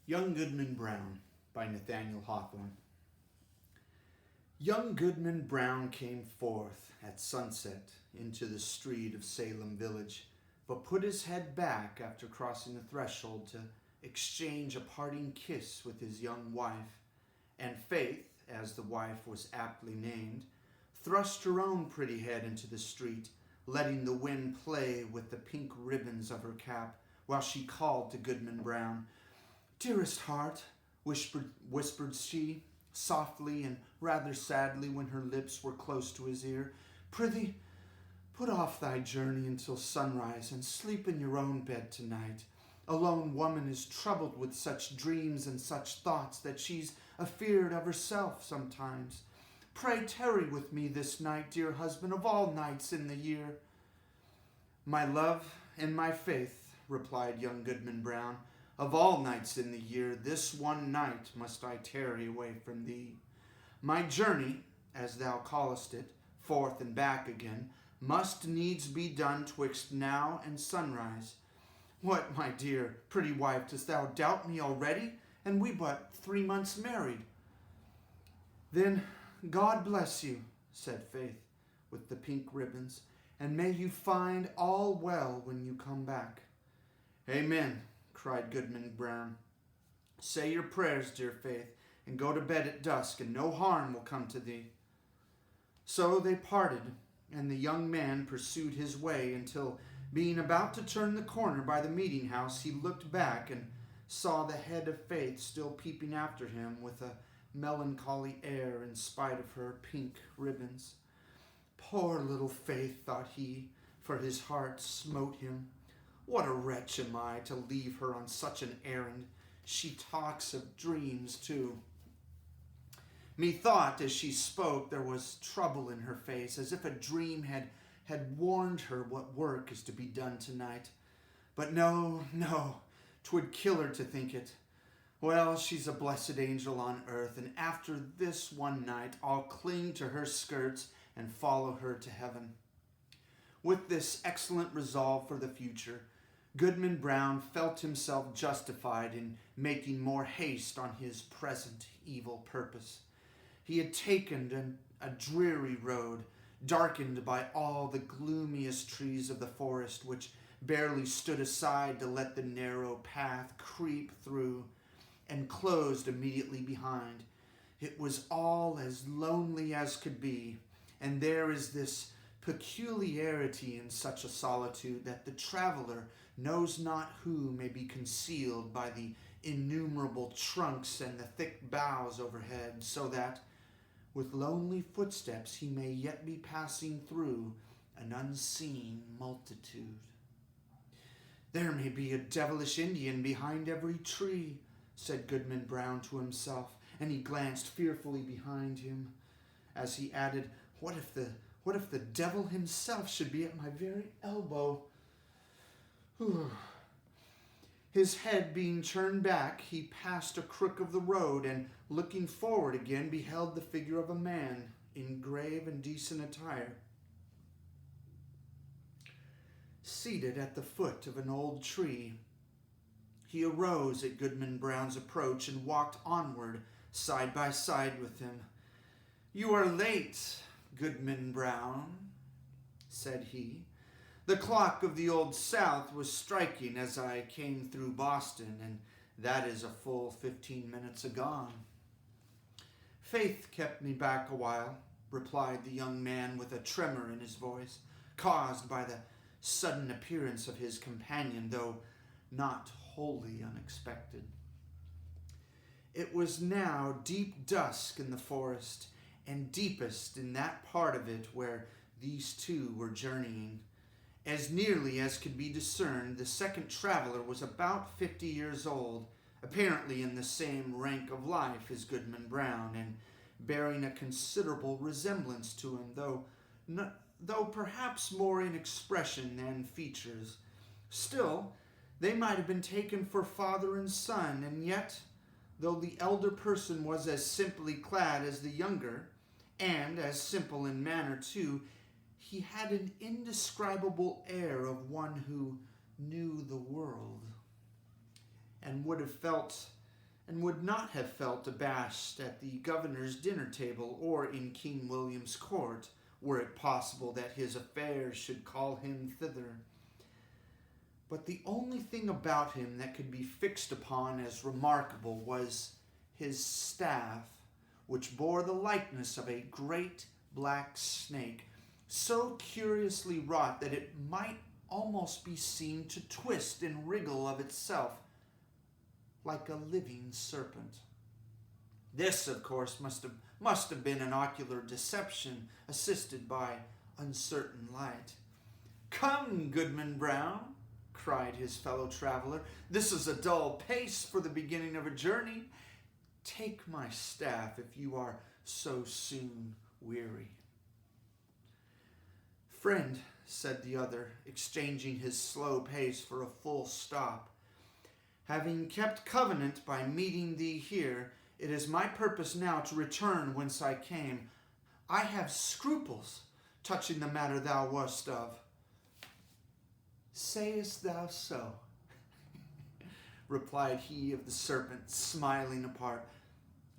Young Goodman Brown by Nathaniel Hawthorne. Young Goodman Brown came forth at sunset into the street of Salem village, but put his head back after crossing the threshold to exchange a parting kiss with his young wife, and Faith, as the wife was aptly named, thrust her own pretty head into the street, letting the wind play with the pink ribbons of her cap, while she called to Goodman Brown. "Dearest heart," whispered she, softly and rather sadly when her lips were close to his ear, "prithee, put off thy journey until sunrise, and sleep in your own bed tonight. A lone woman is troubled with such dreams and such thoughts that she's afeard of herself sometimes. Pray tarry with me this night, dear husband, of all nights in the year." "My love and my faith," replied young Goodman Brown, "of all nights in the year, this one night must I tarry away from thee. My journey, as thou callest it, forth and back again, must needs be done twixt now and sunrise. What, my dear, pretty wife, dost thou doubt me already, and we but 3 months married?" "Then God bless you," said Faith, with the pink ribbons, "and may you find all well when you come back." "Amen," cried Goodman Brown. "Say your prayers, dear Faith, and go to bed at dusk, and no harm will come to thee." So they parted, and the young man pursued his way until, being about to turn the corner by the meeting house, he looked back and saw the head of Faith still peeping after him with a melancholy air in spite of her pink ribbons. "Poor little Faith," thought he, for his heart smote him. "What a wretch am I to leave her on such an errand. She talks of dreams, too." Methought as she spoke there was trouble in her face, as if a dream had warned her what work is to be done tonight. But no, 'twould kill her to think it. Well, she's a blessed angel on earth, and after this one night I'll cling to her skirts and follow her to heaven. With this excellent resolve for the future, Goodman Brown felt himself justified in making more haste on his present evil purpose. He had taken a dreary road, darkened by all the gloomiest trees of the forest, which barely stood aside to let the narrow path creep through, and closed immediately behind. It was all as lonely as could be, and there is this peculiarity in such a solitude that the traveler knows not who may be concealed by the innumerable trunks and the thick boughs overhead, so that with lonely footsteps he may yet be passing through an unseen multitude. "There may be a devilish Indian behind every tree," said Goodman Brown to himself, and he glanced fearfully behind him, as he added, what if the devil himself should be at my very elbow? His head being turned back, he passed a crook of the road, and looking forward again, beheld the figure of a man in grave and decent attire, seated at the foot of an old tree. He arose at Goodman Brown's approach and walked onward side by side with him. "You are late, Goodman Brown," said he. "The clock of the Old South was striking as I came through Boston, and that is a full 15 minutes agone." "Faith kept me back a while," replied the young man with a tremor in his voice, caused by the sudden appearance of his companion, though not wholly unexpected. It was now deep dusk in the forest, and deepest in that part of it where these two were journeying. As nearly as could be discerned, the second traveler was about 50 years old, apparently in the same rank of life as Goodman Brown, and bearing a considerable resemblance to him, though perhaps more in expression than features. Still, they might have been taken for father and son, and yet, though the elder person was as simply clad as the younger, and as simple in manner too, he had an indescribable air of one who knew the world, and would have felt and would not have felt abashed at the governor's dinner table or in King William's court, were it possible that his affairs should call him thither. But the only thing about him that could be fixed upon as remarkable was his staff, which bore the likeness of a great black snake, so curiously wrought that it might almost be seen to twist and wriggle of itself like a living serpent. This, of course, must have been an ocular deception assisted by uncertain light. "Come, Goodman Brown," cried his fellow traveler, "this is a dull pace for the beginning of a journey. Take my staff if you are so soon weary." "Friend," said the other, exchanging his slow pace for a full stop, "having kept covenant by meeting thee here, it is my purpose now to return whence I came. I have scruples touching the matter thou wast of." "Sayest thou so?" replied he of the serpent, smiling apart.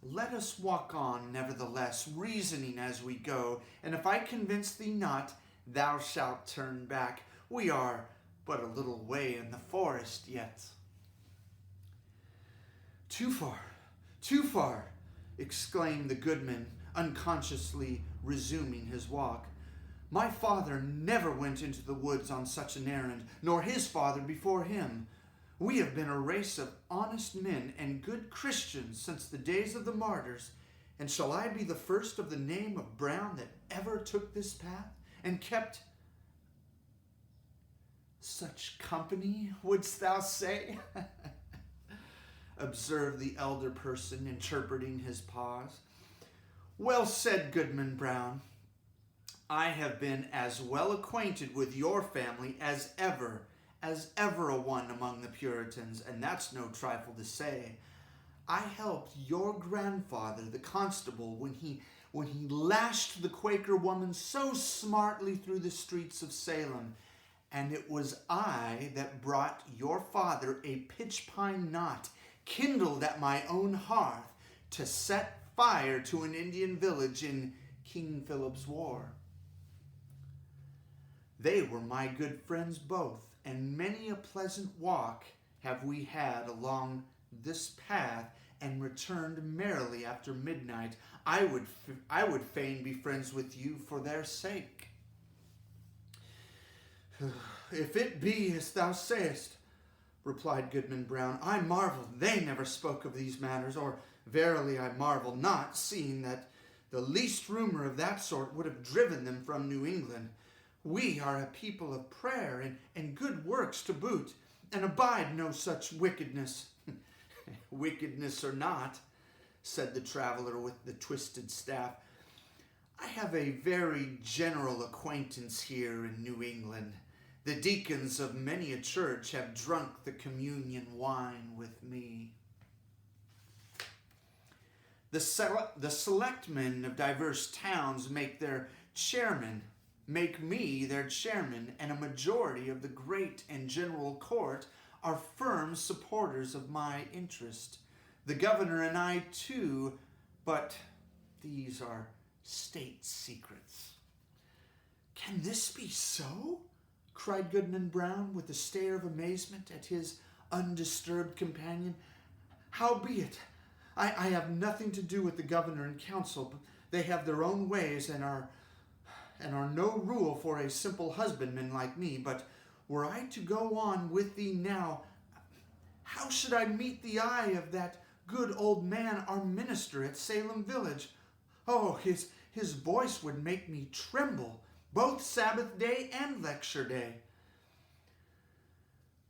"Let us walk on, nevertheless, reasoning as we go, and if I convince thee not, thou shalt turn back. We are but a little way in the forest yet." "Too far," exclaimed the goodman, unconsciously resuming his walk. "My father never went into the woods on such an errand, nor his father before him. We have been a race of honest men and good Christians since the days of the martyrs, and shall I be the first of the name of Brown that ever took this path, and kept such company, wouldst thou say?" observed the elder person, interpreting his pause. "Well said, Goodman Brown. I have been as well acquainted with your family as ever a one among the Puritans, and that's no trifle to say. I helped your grandfather, the constable, when he lashed the Quaker woman so smartly through the streets of Salem, and it was I that brought your father a pitch pine knot kindled at my own hearth to set fire to an Indian village in King Philip's War. They were my good friends both, and many a pleasant walk have we had along this path, and returned merrily after midnight. I would fain be friends with you for their sake." "If it be as thou sayest," replied Goodman Brown, "I marvel they never spoke of these matters, or verily I marvel not, seeing that the least rumor of that sort would have driven them from New England. We are a people of prayer and good works to boot, and abide no such wickedness." "Wickedness or not," said the traveler with the twisted staff, "I have a very general acquaintance here in New England. The deacons of many a church have drunk the communion wine with me. The selectmen of diverse towns make me their chairman, and a majority of the great and general court are firm supporters of my interest. The governor and I too, but these are state secrets." "Can this be so?" cried Goodman Brown with a stare of amazement at his undisturbed companion. "Howbeit, I have nothing to do with the governor and council, but they have their own ways and are no rule for a simple husbandman like me. But were I to go on with thee now, how should I meet the eye of that good old man, our minister at Salem village? Oh, his voice would make me tremble, both Sabbath day and lecture day."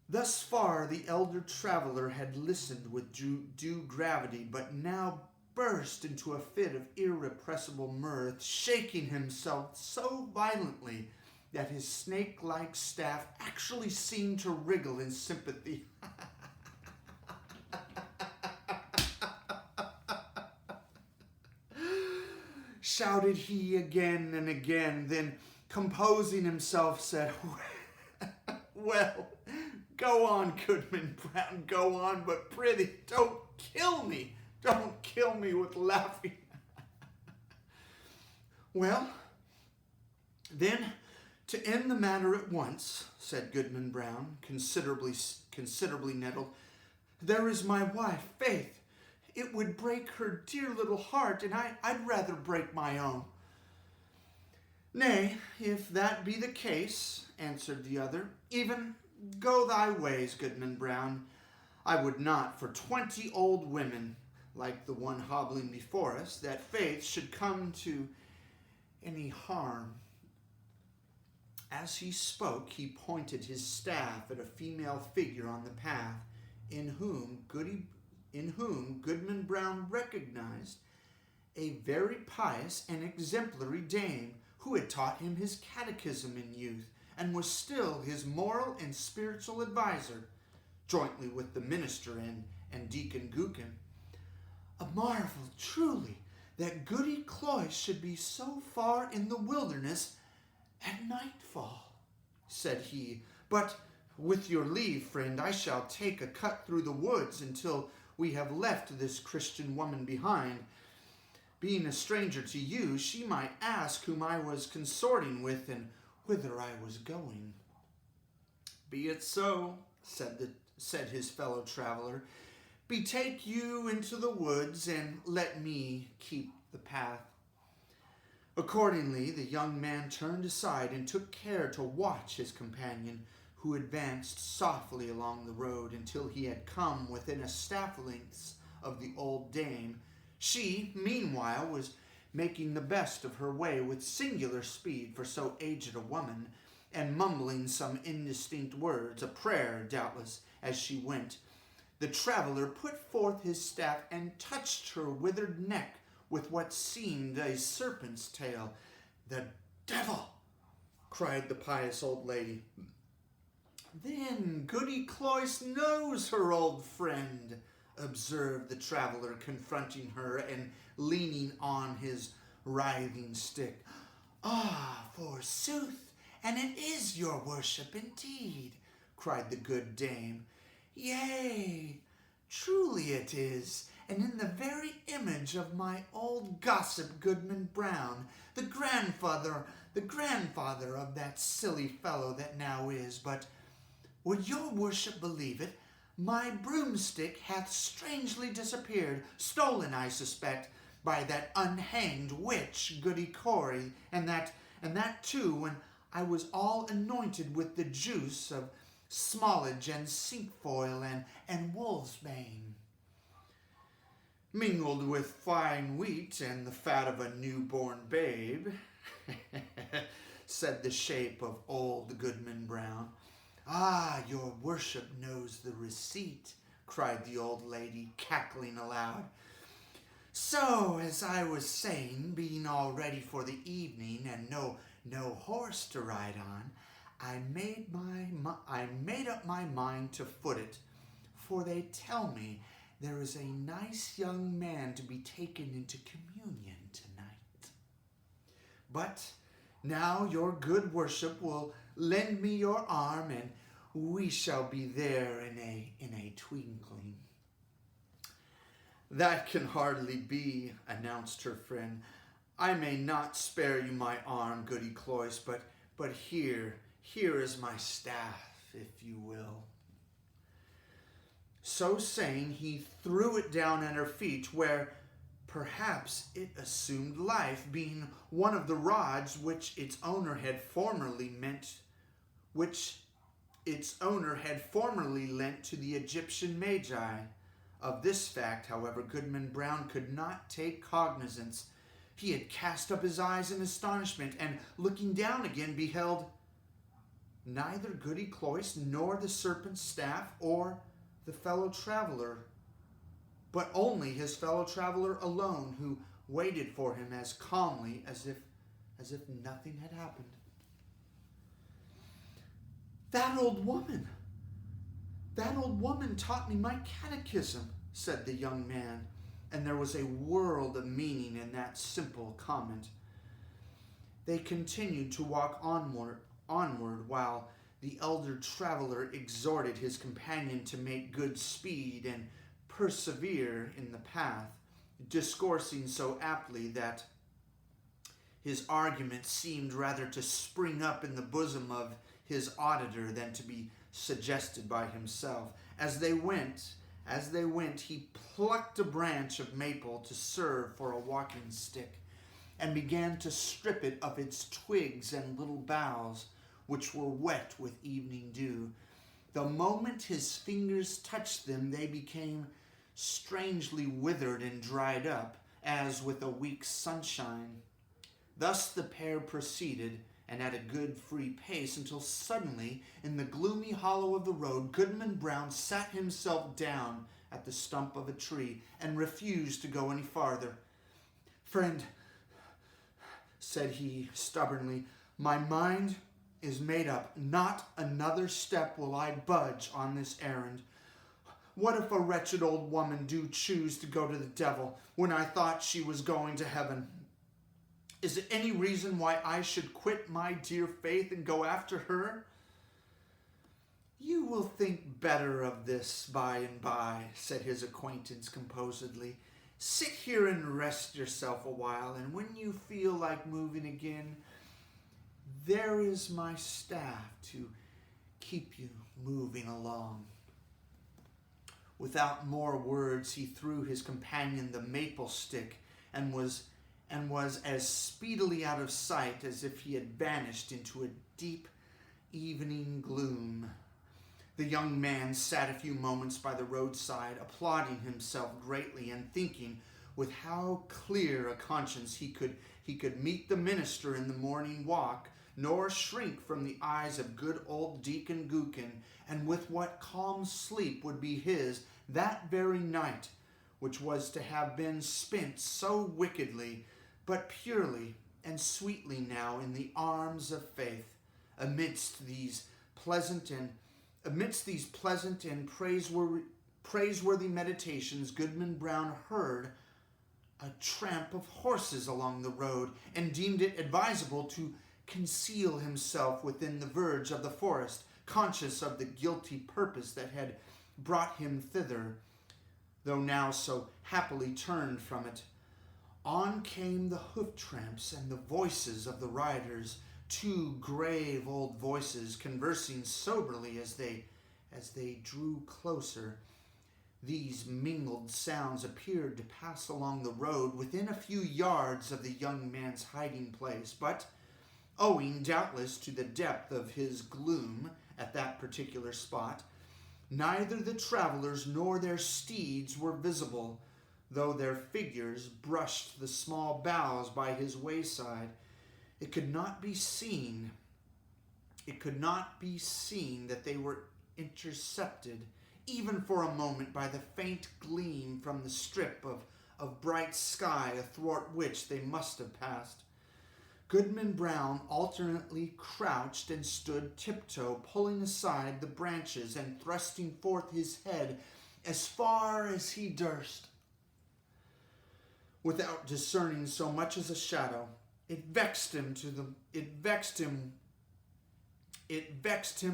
Thus far the elder traveler had listened with due gravity, but now burst into a fit of irrepressible mirth, shaking himself so violently that his snake-like staff actually seemed to wriggle in sympathy. Shouted he again and again, then, composing himself, said, "Well, go on, Goodman Brown, go on, but prithee, kill me. Don't kill me with laughing. Well, then, to end the matter at once, said Goodman Brown, considerably nettled, there is my wife, Faith. It would break her dear little heart, and I'd rather break my own. Nay, if that be the case, answered the other, even go thy ways, Goodman Brown. I would not for 20 old women, like the one hobbling before us, that Faith should come to any harm. As he spoke, he pointed his staff at a female figure on the path, in whom Goodman Brown recognized a very pious and exemplary dame who had taught him his catechism in youth and was still his moral and spiritual adviser, jointly with the minister and Deacon Gookin. A marvel, truly, that Goody Cloyce should be so far in the wilderness at nightfall, said he. But with your leave, friend, I shall take a cut through the woods until we have left this Christian woman behind. Being a stranger to you, she might ask whom I was consorting with and whither I was going. Be it so, said his fellow traveler. Betake you into the woods, and let me keep the path. Accordingly, the young man turned aside and took care to watch his companion, who advanced softly along the road until he had come within a staff length of the old dame. She, meanwhile, was making the best of her way with singular speed for so aged a woman, and mumbling some indistinct words, a prayer, doubtless, as she went. The traveler put forth his staff and touched her withered neck with what seemed a serpent's tail. The devil! Cried the pious old lady. Then Goody Cloyce knows her old friend, observed the traveler, confronting her and leaning on his writhing stick. Ah, forsooth, and it is your worship indeed, cried the good dame. Yea, truly it is, and in the very image of my old gossip Goodman Brown, the grandfather of that silly fellow that now is. But would your worship believe it, my broomstick hath strangely disappeared, stolen, I suspect, by that unhanged witch Goody Cory, and that too when I was all anointed with the juice of smallage and cinquefoil and wolfsbane, mingled with fine wheat and the fat of a newborn babe, said the shape of old Goodman Brown. Ah, your worship knows the receipt, cried the old lady, cackling aloud. So, as I was saying, being all ready for the evening and no horse to ride on, I made up my mind to foot it, for they tell me there is a nice young man to be taken into communion tonight. But now your good worship will lend me your arm, and we shall be there in a twinkling. That can hardly be, announced her friend. I may not spare you my arm, Goody Cloyce, but here is my staff, if you will. So saying, he threw it down at her feet, where perhaps it assumed life, being one of the rods which its owner had formerly lent to the Egyptian Magi. Of this fact, however, Goodman Brown could not take cognizance. He had cast up his eyes in astonishment, and looking down again, beheld neither Goody Cloyce nor the serpent's staff or the fellow traveler, but only his fellow traveler alone, who waited for him as calmly as if nothing had happened. That old woman taught me my catechism, said the young man, and there was a world of meaning in that simple comment. They continued to walk onward while the elder traveler exhorted his companion to make good speed and persevere in the path, discoursing so aptly that his argument seemed rather to spring up in the bosom of his auditor than to be suggested by himself. As they went, he plucked a branch of maple to serve for a walking stick, and began to strip it of its twigs and little boughs, which were wet with evening dew. The moment his fingers touched them, they became strangely withered and dried up, as with a week's sunshine. Thus the pair proceeded, and at a good free pace, until suddenly, in the gloomy hollow of the road, Goodman Brown sat himself down at the stump of a tree and refused to go any farther. "Friend," said he stubbornly, "my mind is made up. Not another step will I budge on this errand. What if a wretched old woman do choose to go to the devil when I thought she was going to heaven? Is it any reason why I should quit my dear faith and go after her?" "You will think better of this by and by," said his acquaintance composedly. "Sit here and rest yourself a while, and when you feel like moving again, there is my staff to keep you moving along." Without more words, he threw his companion the maple stick and was as speedily out of sight as if he had vanished into a deep evening gloom. The young man sat a few moments by the roadside, applauding himself greatly and thinking with how clear a conscience he could meet the minister in the morning walk, nor shrink from the eyes of good old Deacon Gookin, and with what calm sleep would be his that very night, which was to have been spent so wickedly, but purely and sweetly now in the arms of faith. Amidst these pleasant and praiseworthy meditations, Goodman Brown heard a tramp of horses along the road, and deemed it advisable to conceal himself within the verge of the forest, conscious of the guilty purpose that had brought him thither, though now so happily turned from it. On came the hoof tramps and the voices of the riders, two grave old voices conversing soberly as they drew closer. These mingled sounds appeared to pass along the road within a few yards of the young man's hiding place, but, owing doubtless to the depth of his gloom at that particular spot, neither the travelers nor their steeds were visible, though their figures brushed the small boughs by his wayside. It could not be seen that they were intercepted, even for a moment, by the faint gleam from the strip of bright sky athwart which they must have passed. Goodman Brown alternately crouched and stood tiptoe, pulling aside the branches and thrusting forth his head as far as he durst, without discerning so much as a shadow. It vexed him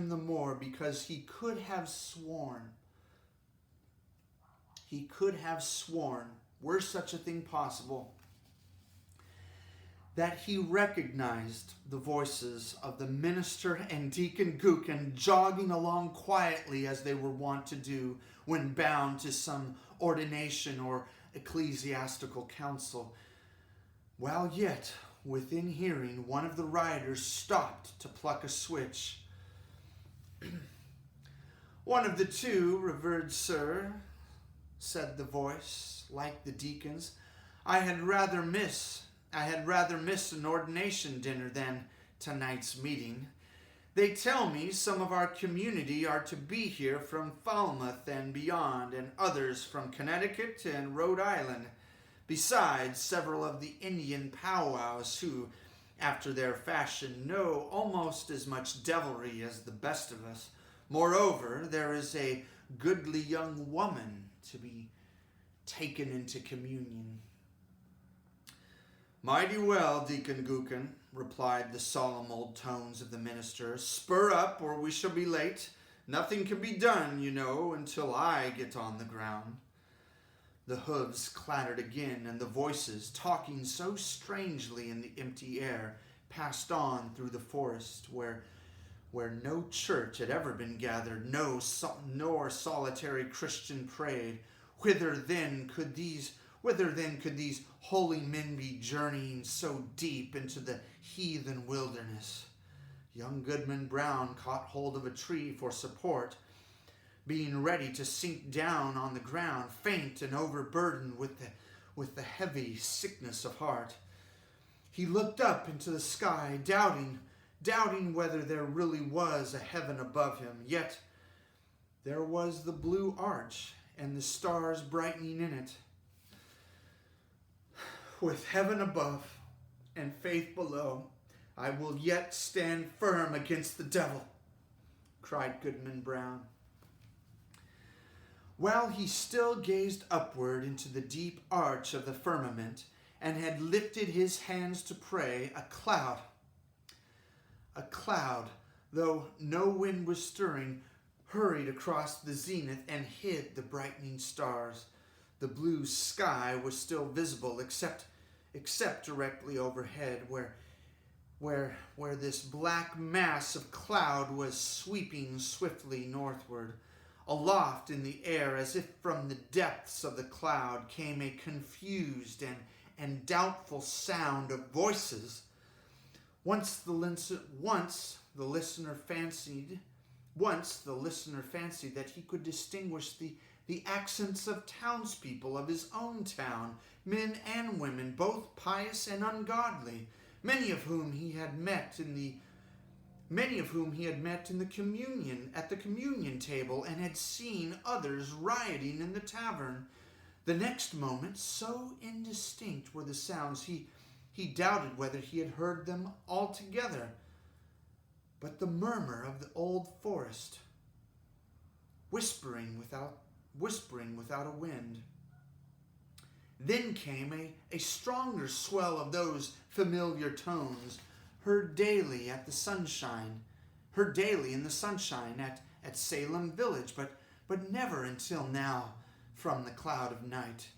the more because he could have sworn, were such a thing possible, that he recognized the voices of the minister and Deacon Gookin jogging along quietly as they were wont to do when bound to some ordination or ecclesiastical council. While yet within hearing, one of the riders stopped to pluck a switch. "One of the two, revered sir," said the voice, like the deacon's. I had rather miss an ordination dinner than tonight's meeting. They tell me some of our community are to be here from Falmouth and beyond, and others from Connecticut and Rhode Island, besides several of the Indian powwows who, after their fashion, know almost as much devilry as the best of us. Moreover, there is a goodly young woman to be taken into communion." "Mighty well, Deacon Gookin," replied the solemn old tones of the minister. "Spur up, or we shall be late. Nothing can be done, you know, until I get on the ground." The hooves clattered again, and the voices, talking so strangely in the empty air, passed on through the forest where no church had ever been gathered, nor solitary Christian prayed. Whither then could these holy men be journeying so deep into the heathen wilderness? Young Goodman Brown caught hold of a tree for support, being ready to sink down on the ground, faint and overburdened with the heavy sickness of heart. He looked up into the sky, doubting whether there really was a heaven above him. Yet there was the blue arch and the stars brightening in it. With heaven above and faith below, I will yet stand firm against the devil, cried Goodman Brown. While he still gazed upward into the deep arch of the firmament and had lifted his hands to pray, a cloud, though no wind was stirring, hurried across the zenith and hid the brightening stars. The blue sky was still visible, except directly overhead, where this black mass of cloud was sweeping swiftly northward. Aloft in the air, as if from the depths of the cloud, came a confused and doubtful sound of voices. Once the listener fancied that he could distinguish the accents of townspeople of his own town, men and women, both pious and ungodly, many of whom he had met at the communion table, and had seen others rioting in the tavern. The next moment, so indistinct were the sounds, he doubted whether he had heard them altogether, but the murmur of the old forest, whispering without a wind. Then came a stronger swell of those familiar tones, heard daily in the sunshine at Salem Village, but never until now from the cloud of night.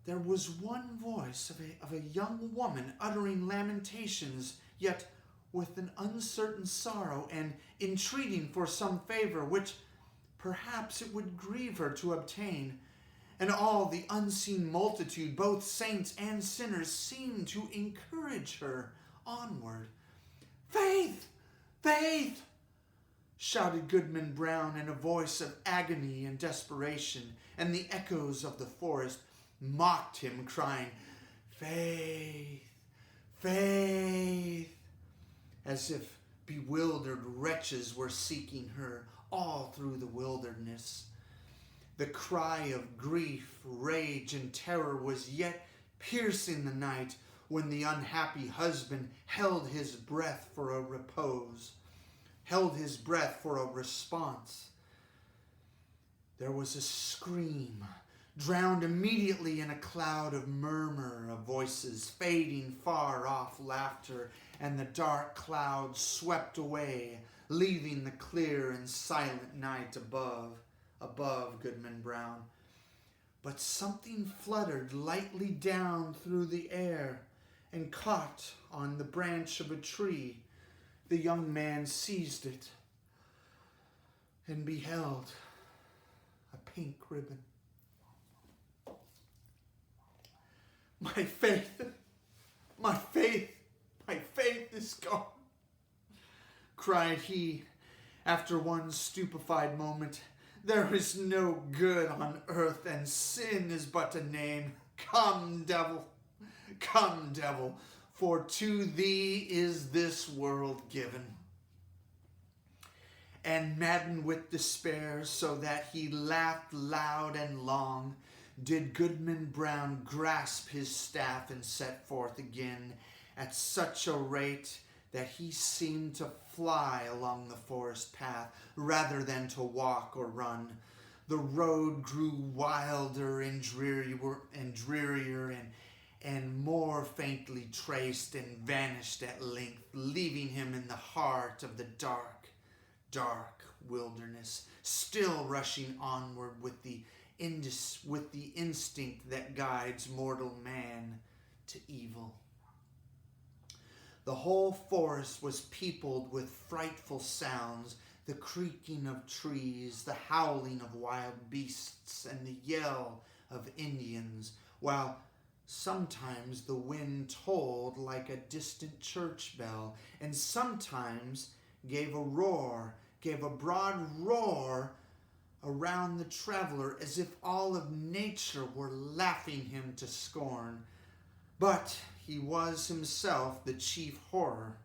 There was one voice of a young woman uttering lamentations, yet with an uncertain sorrow, and entreating for some favor which perhaps it would grieve her to obtain. And all the unseen multitude, both saints and sinners, seemed to encourage her onward. "Faith! Faith!" shouted Goodman Brown in a voice of agony and desperation, and the echoes of the forest mocked him, crying, "Faith! Faith!" as if bewildered wretches were seeking her all through the wilderness. The cry of grief, rage, and terror was yet piercing the night when the unhappy husband held his breath for a response. There was a scream, drowned immediately in a cloud of murmur of voices, fading far off laughter, and the dark cloud swept away, leaving the clear and silent night above Goodman Brown. But something fluttered lightly down through the air and caught on the branch of a tree. The young man seized it and beheld a pink ribbon. My faith is gone," cried he after one stupefied moment. "There is no good on earth, and sin is but a name. Come, devil, for to thee is this world given." And maddened with despair, so that he laughed loud and long, did Goodman Brown grasp his staff and set forth again at such a rate that he seemed to fly along the forest path rather than to walk or run. The road grew wilder and drearier and more faintly traced, and vanished at length, leaving him in the heart of the dark wilderness, still rushing onward with the with the instinct that guides mortal man to evil. The whole forest was peopled with frightful sounds, the creaking of trees, the howling of wild beasts, and the yell of Indians, while sometimes the wind tolled like a distant church bell, and sometimes gave a broad roar around the traveler, as if all of nature were laughing him to scorn. But he was himself the chief horror.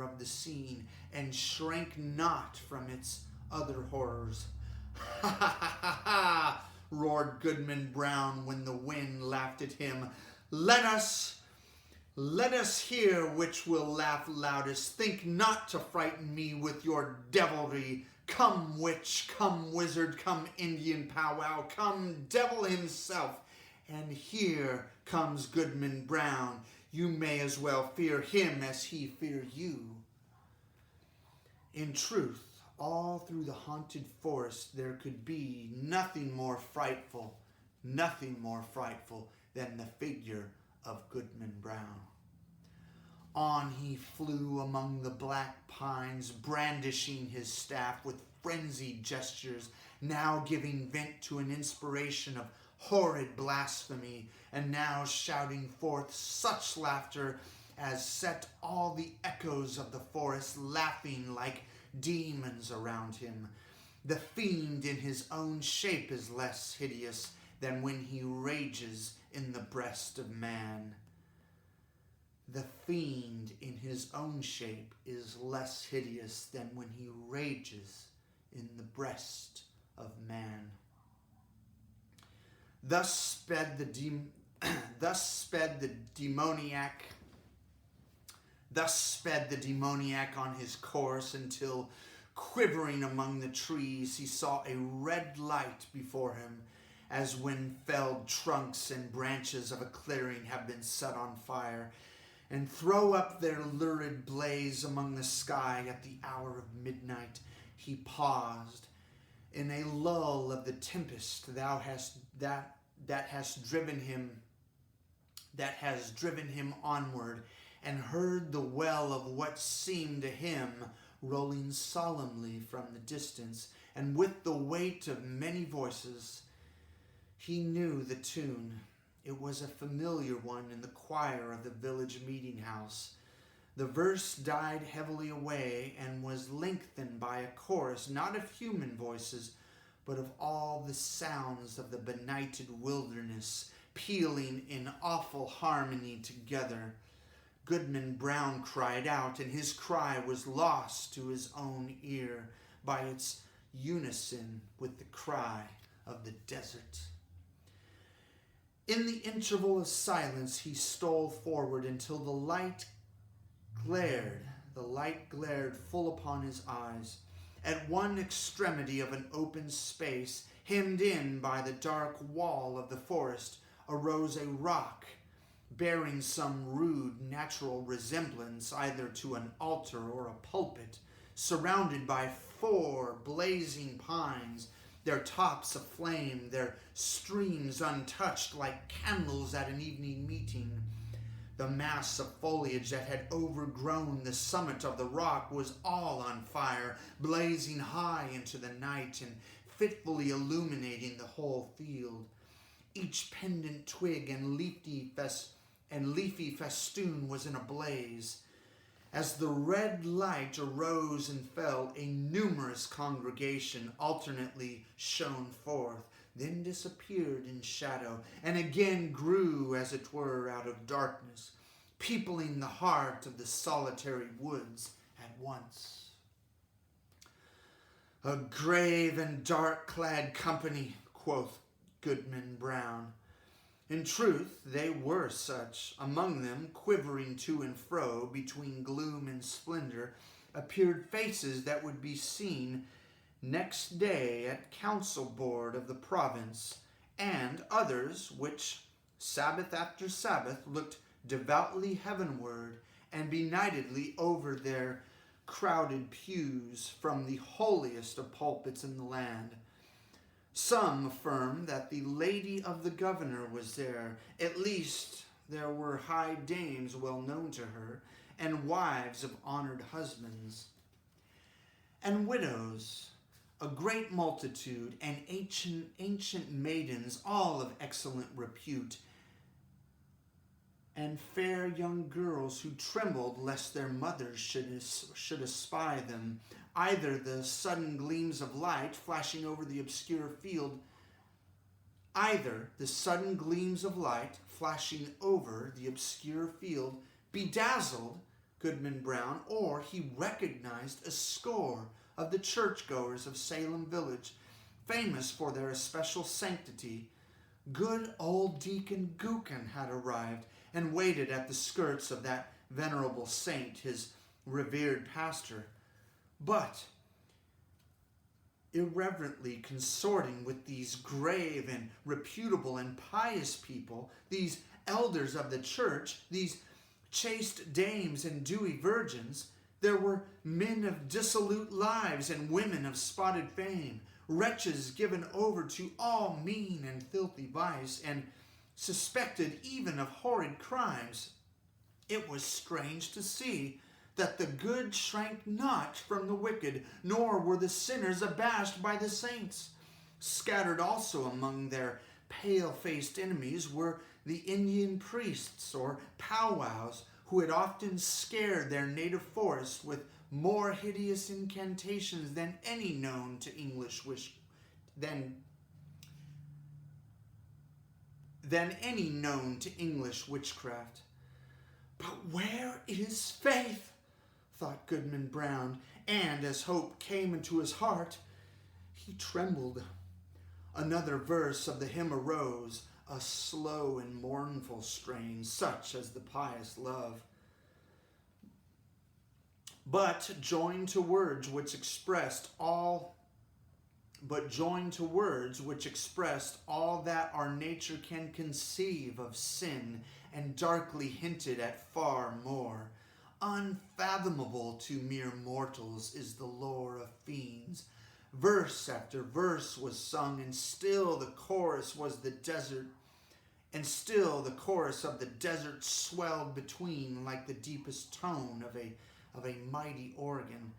Of the scene, and shrank not from its other horrors. Ha ha ha ha ha! Roared Goodman Brown when the wind laughed at him. Let us hear which will laugh loudest. Think not to frighten me with your devilry. Come witch, come wizard, come Indian powwow, come devil himself. And here comes Goodman Brown. You may as well fear him as he fear you. In truth, all through the haunted forest there could be nothing more frightful than the figure of Goodman Brown. On he flew among the black pines, brandishing his staff with frenzied gestures, now giving vent to an inspiration of horrid blasphemy, and now shouting forth such laughter as set all the echoes of the forest laughing like demons around him. The fiend in his own shape is less hideous than when he rages in the breast of man. The fiend in his own shape is less hideous than when he rages in the breast of man. Thus sped the demoniac on his course until, quivering among the trees, he saw a red light before him, as when felled trunks and branches of a clearing have been set on fire, and throw up their lurid blaze among the sky at the hour of midnight. He paused. In a lull of the tempest that has driven him onward, and heard the well of what seemed to him rolling solemnly from the distance, and with the weight of many voices. He knew the tune. It was a familiar one in the choir of the village meeting house. The verse died heavily away and was lengthened by a chorus, not of human voices, but of all the sounds of the benighted wilderness, pealing in awful harmony together. Goodman Brown cried out, and his cry was lost to his own ear by its unison with the cry of the desert. In the interval of silence, he stole forward until the light glared full upon his eyes. At one extremity of an open space, hemmed in by the dark wall of the forest, arose a rock, bearing some rude natural resemblance either to an altar or a pulpit, surrounded by 4 blazing pines, their tops aflame, their streams untouched like candles at an evening meeting. The mass of foliage that had overgrown the summit of the rock was all on fire, blazing high into the night and fitfully illuminating the whole field. Each pendant twig and leafy festoon was in a blaze. As the red light arose and fell, a numerous congregation alternately shone forth, then disappeared in shadow, and again grew, as it were, out of darkness, peopling the heart of the solitary woods at once. A grave and dark-clad company, quoth Goodman Brown. In truth, they were such. Among them, quivering to and fro between gloom and splendor, appeared faces that would be seen next day at council board of the province, and others which, Sabbath after Sabbath, looked devoutly heavenward and benightedly over their crowded pews from the holiest of pulpits in the land. Some affirm that the lady of the governor was there. At least there were high dames well known to her, and wives of honored husbands, and widows, a great multitude, and ancient maidens, all of excellent repute, and fair young girls who trembled lest their mothers should espy them. Either the sudden gleams of light flashing over the obscure field, bedazzled Goodman Brown, or he recognized a score of the churchgoers of Salem village, famous for their especial sanctity. Good old Deacon Gookin had arrived and waited at the skirts of that venerable saint, his revered pastor. But, irreverently consorting with these grave and reputable and pious people, these elders of the church, these chaste dames and dewy virgins, there were men of dissolute lives and women of spotted fame, wretches given over to all mean and filthy vice, and suspected even of horrid crimes. It was strange to see that the good shrank not from the wicked, nor were the sinners abashed by the saints. Scattered also among their pale-faced enemies were the Indian priests or powwows, who had often scared their native forest with more hideous incantations than any known to English witchcraft. But where is faith? Thought Goodman Brown, and as hope came into his heart, he trembled. Another verse of the hymn arose, a slow and mournful strain, such as the pious love. But joined to words which expressed all that our nature can conceive of sin, and darkly hinted at far more. Unfathomable to mere mortals is the lore of fiends. Verse after verse was sung, and still the chorus of the desert swelled between like the deepest tone of a mighty organ.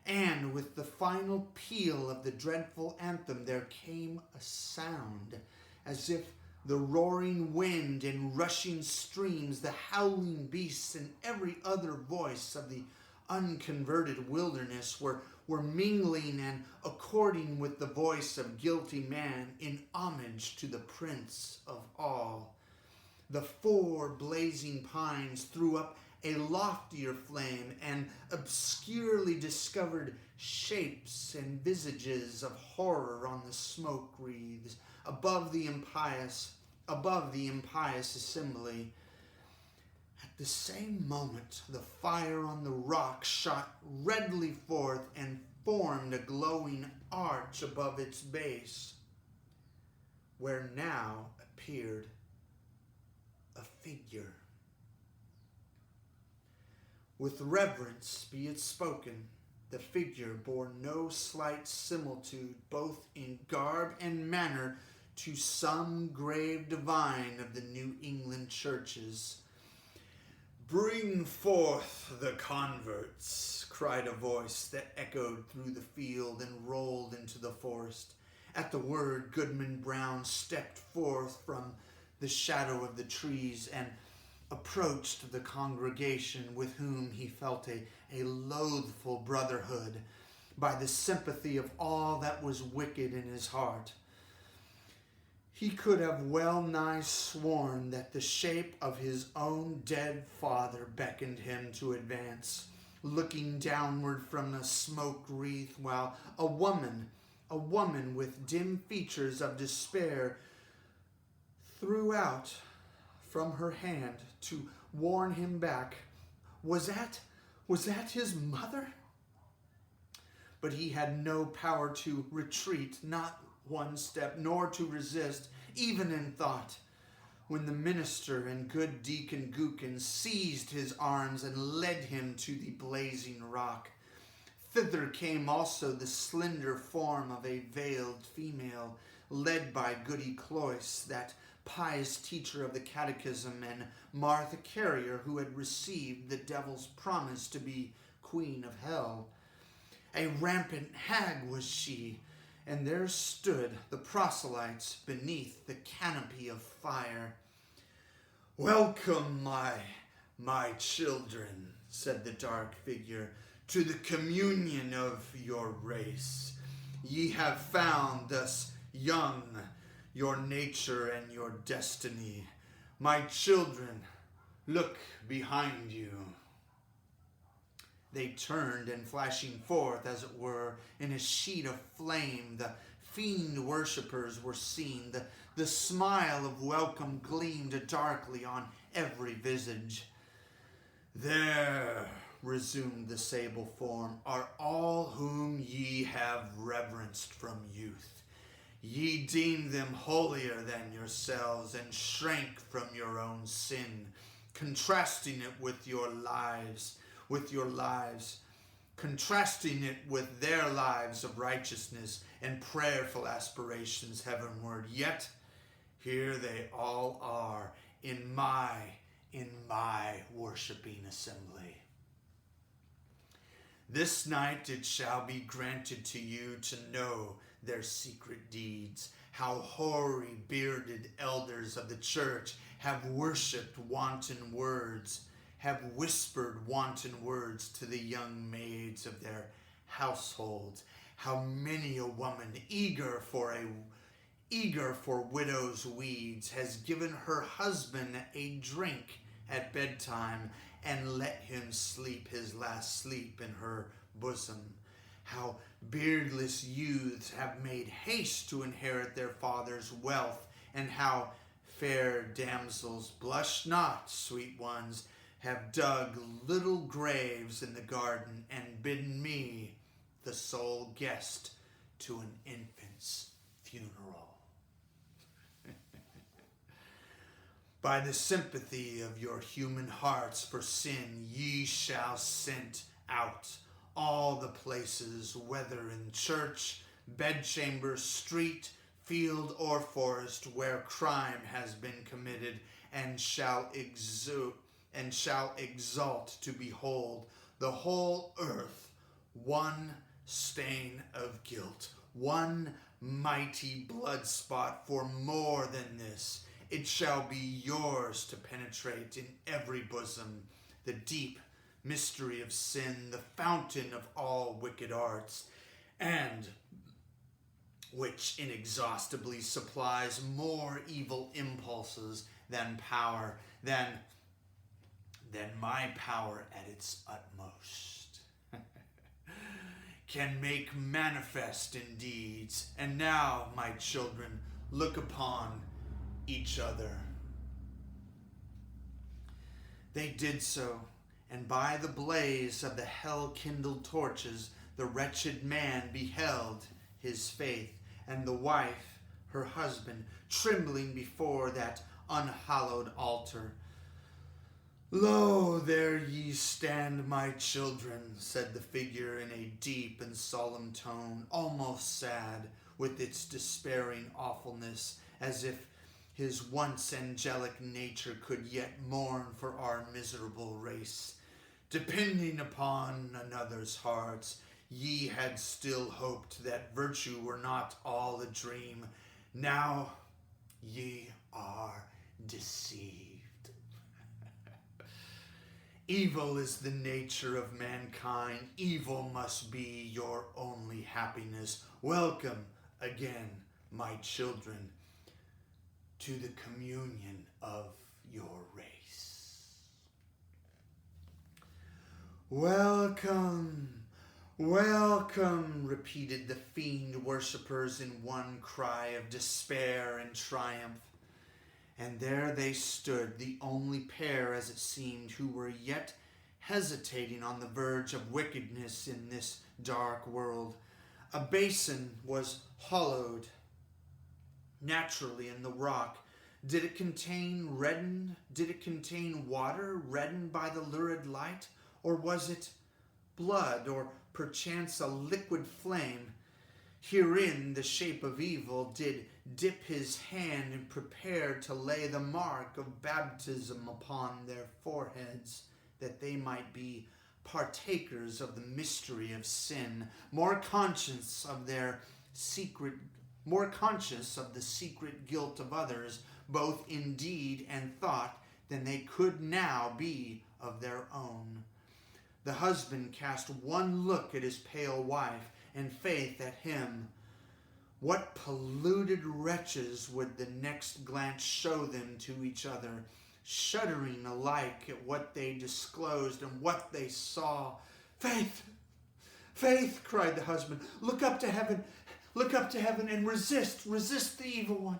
And with the final peal of the dreadful anthem there came a sound, as if the roaring wind and rushing streams, the howling beasts, and every other voice of the unconverted wilderness were mingling and according with the voice of guilty man in homage to the Prince of all. The 4 blazing pines threw up a loftier flame, and obscurely discovered shapes and visages of horror on the smoke wreaths above the impious assembly. At the same moment, the fire on the rock shot redly forth and formed a glowing arch above its base, where now appeared a figure. With reverence be it spoken, the figure bore no slight similitude, both in garb and manner, to some grave divine of the New England churches. "Bring forth the converts," cried a voice that echoed through the field and rolled into the forest. At the word, Goodman Brown stepped forth from the shadow of the trees and approached the congregation, with whom he felt a loathful brotherhood by the sympathy of all that was wicked in his heart. He could have well nigh sworn that the shape of his own dead father beckoned him to advance, looking downward from the smoke wreath, while a woman with dim features of despair threw out from her hand to warn him back. Was that his mother? But he had no power to retreat, not one step, nor to resist, even in thought, when the minister and good Deacon Gookin seized his arms and led him to the blazing rock. Thither came also the slender form of a veiled female, led by Goody Cloyce, that pious teacher of the catechism, and Martha Carrier, who had received the devil's promise to be queen of hell. A rampant hag was she, and there stood the proselytes beneath the canopy of fire. "Welcome, my children," said the dark figure, "to the communion of your race. Ye have found thus young your nature and your destiny. My children, look behind you." They turned, and flashing forth, as it were, in a sheet of flame, the fiend worshippers were seen. The smile of welcome gleamed darkly on every visage. "There," resumed the sable form, "are all whom ye have reverenced from youth. Ye deemed them holier than yourselves, and shrank from your own sin, contrasting it with your lives, contrasting it with their lives of righteousness and prayerful aspirations heavenward. Yet here they all are in my worshiping assembly. This night it shall be granted to you to know their secret deeds, how hoary bearded elders of the church have worshipped wanton words, have whispered wanton words to the young maids of their households, how many a woman eager for widow's weeds has given her husband a drink at bedtime and let him sleep his last sleep in her bosom, how beardless youths have made haste to inherit their father's wealth, and how fair damsels, blush not, sweet ones, have dug little graves in the garden and bidden me, the sole guest, to an infant's funeral. By the sympathy of your human hearts for sin, ye shall scent out all the places, whether in church, bedchamber, street, field, or forest, where crime has been committed, and shall exult to behold the whole earth one stain of guilt, one mighty blood spot. For more than this, it shall be yours to penetrate in every bosom the deep mystery of sin, the fountain of all wicked arts, and which inexhaustibly supplies more evil impulses than my power at its utmost can make manifest in deeds. And now, my children, look upon each other. They did so, and by the blaze of the hell-kindled torches, the wretched man beheld his faith, and the wife, her husband, trembling before that unhallowed altar. "Lo, there ye stand, my children," said the figure in a deep and solemn tone, almost sad with its despairing awfulness, as if his once angelic nature could yet mourn for our miserable race. "Depending upon another's hearts, ye had still hoped that virtue were not all a dream. Now ye are deceived. Evil is the nature of mankind. Evil must be your only happiness. Welcome again, my children, to the communion of your race." "Welcome, welcome," repeated the fiend worshippers in one cry of despair and triumph. And there they stood, the only pair, as it seemed, who were yet hesitating on the verge of wickedness in this dark world. A basin was hollowed naturally in the rock. Did it contain water reddened by the lurid light, or was it blood, or perchance a liquid flame, herein the shape of evil did dip his hand and prepare to lay the mark of baptism upon their foreheads, that they might be partakers of the mystery of sin, more conscious of the secret guilt of others, both in deed and thought, than they could now be of their own. The husband cast one look at his pale wife, and Faith at him. What polluted wretches would the next glance show them to each other, shuddering alike at what they disclosed and what they saw. "Faith! Faith!" cried the husband. Look up to heaven, and resist the evil one."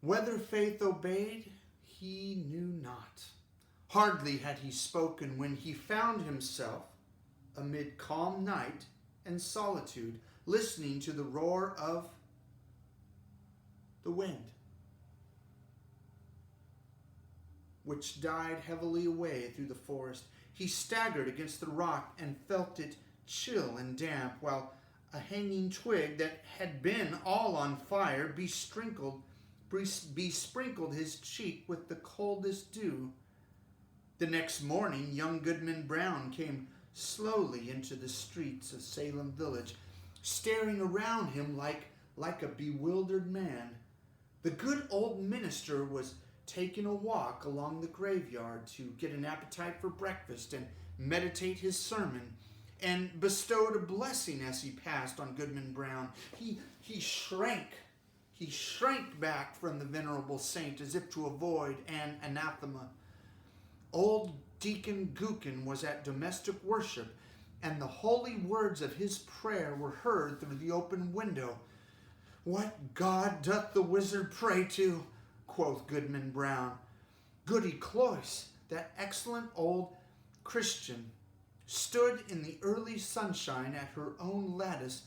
Whether Faith obeyed, he knew not. Hardly had he spoken when he found himself, amid calm night and solitude, listening to the roar of the wind, which died heavily away through the forest. He staggered against the rock and felt it chill and damp, while a hanging twig that had been all on fire besprinkled his cheek with the coldest dew. The next morning, young Goodman Brown came slowly into the streets of Salem village, staring around him like a bewildered man. The good old minister was taking a walk along the graveyard to get an appetite for breakfast and meditate his sermon, and bestowed a blessing as he passed on Goodman Brown. He shrank back from the venerable saint as if to avoid an anathema. Old Deacon Gookin was at domestic worship, and the holy words of his prayer were heard through the open window. "What God doth the wizard pray to?" quoth Goodman Brown. Goody Cloyce, that excellent old Christian, stood in the early sunshine at her own lattice,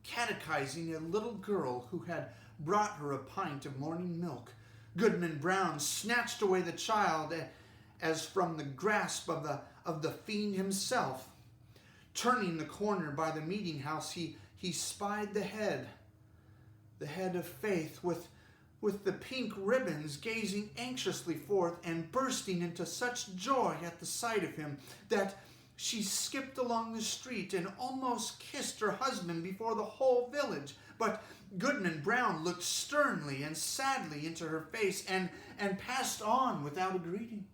catechizing a little girl who had brought her a pint of morning milk. Goodman Brown snatched away the child as from the grasp of the fiend himself. Turning the corner by the meeting house, he spied the head of Faith with the pink ribbons gazing anxiously forth, and bursting into such joy at the sight of him that she skipped along the street and almost kissed her husband before the whole village. But Goodman Brown looked sternly and sadly into her face and passed on without a greeting.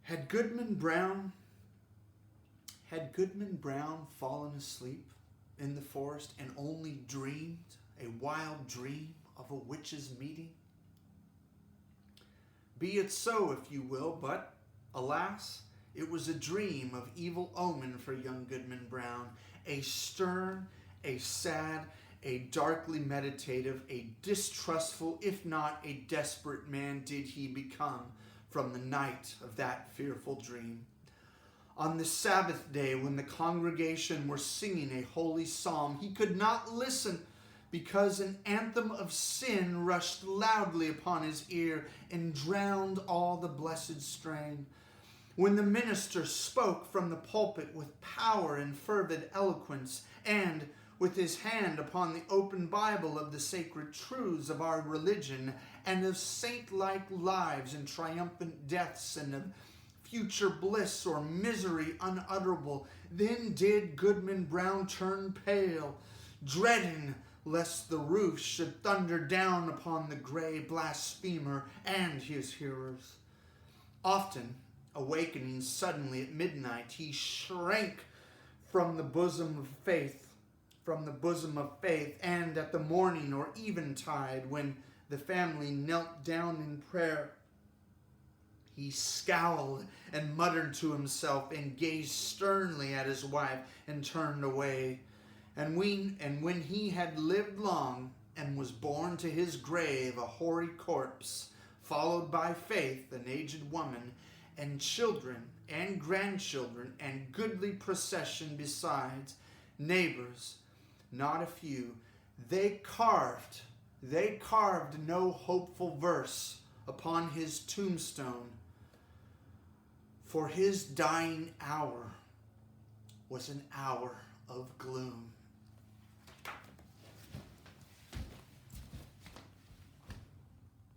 Had Goodman Brown fallen asleep in the forest and only dreamed a wild dream of a witch's meeting? Be it so, if you will, but alas, it was a dream of evil omen for young Goodman Brown. A stern, a sad, a darkly meditative, a distrustful, if not a desperate man did he become from the night of that fearful dream. On the Sabbath day, when the congregation were singing a holy psalm, he could not listen, because an anthem of sin rushed loudly upon his ear and drowned all the blessed strain. When the minister spoke from the pulpit with power and fervid eloquence, and with his hand upon the open Bible of the sacred truths of our religion, and of saint-like lives and triumphant deaths, and of future bliss or misery unutterable, then did Goodman Brown turn pale, dreading lest the roof should thunder down upon the gray blasphemer and his hearers. Often, awakening suddenly at midnight, he shrank from the bosom of faith, and at the morning or eventide, when the family knelt down in prayer, he scowled and muttered to himself and gazed sternly at his wife and turned away. And when he had lived long and was borne to his grave a hoary corpse, followed by Faith, an aged woman, and children and grandchildren, and goodly procession besides, neighbors, not a few, they carved no hopeful verse upon his tombstone, for his dying hour was an hour of gloom.